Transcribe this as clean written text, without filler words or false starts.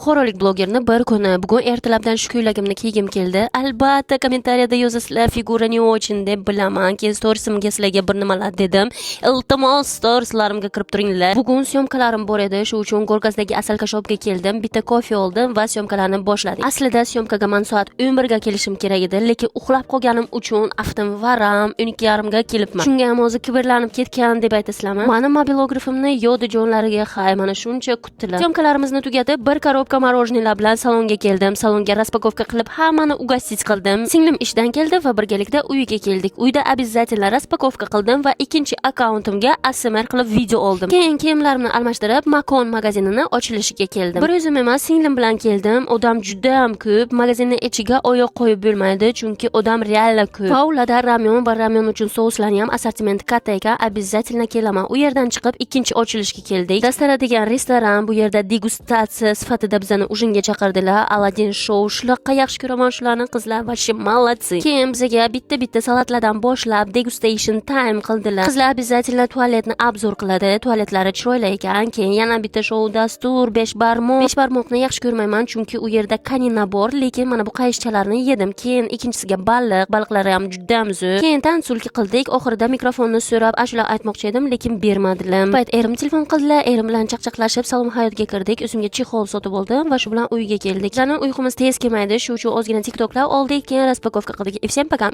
Buxorolik blogerni bir kuni bugun ertalabdan shu ko'ylagimni kiygim keldi. Albatta kommentariyada yozasizlar figura не очень deb bilaman. Keyin storiesimga sizlarga bir nimalar dedim. Iltimos storieslarimga kirib turinglar. Bugun syomkalarim bor edi, shu uchun Gorgazdagi Asalka shopga keldim. Bitta kofe oldim va syomkalarni boshladik. Aslida syomkaga men soat 11 ga kelishim kerak edi, lekin uxlab qolganim uchun aftim varam 12:30 ga kelibman. Shunga ham o'zi kibrlanib ketgan deb aytasizlarmi? Meni mobilografimni yodijonlariga hay mana shuncha kutdilar. Syomkalarimizni tugatib bir korobka morojnilar bilan salonga keldim. Salonga raspakovka qilib hammani ugastit qildim. Singlim ishdan keldi va birgalikda uyiga keldik. Uyda обязательно raspakovka qildim va ikkinchi akkauntimga ASMR qilib video oldim. Keyin kiyimlarimni almashtirib Makon magazinini ochilishiga keldim. Bir o'zim emas, singlim bilan keldim. Odam juda ham ko'p. Magazinning ichiga oyoq qo'yib bo'lmaydi, chunki odam real ko'p. Va ularda ramyon va ramyon uchun souslarni ham assortiment katta ekan, обязательно kelaman. U yerdan chiqib ikkinchi ochilishga keldik. Dastara degan restoran, bu yerda degustatsiya sifatida bizani ujinga chaqirdilar. Aladdin show shunaqa yaxshi ko'raman shularni qizlar va молодцы. Keyin bizga bitta salatlardan boshlab degustation time qildilar. Qizlar обязательно tualetni obzor qiladi. Tualetlari chiroyli ekan. Keyin yana bitta show dastur 5 barmoq. 5 barmoqni yaxshi ko'rmayman, chunki u yerda kanina bor, lekin mana bu qayishchalarni yedim. Keyin ikkinchisiga baliqlari ham juda zo'r. Keyin tansulki qildik. Oxirida mikrofonni so'rab ashula aytmoqchi edim, lekin bermadilar. Payt erim telefon qildilar. Erim bilan chaqchaqlashib salom hayotga kirdik. O'zimga chexol sotib oldim va shu bilan uyga keldik. Bizning uyqumiz tez kelmaydi, shu uchun ozgina TikToklar oldik, keyin raspakovka qildik. Всем пока.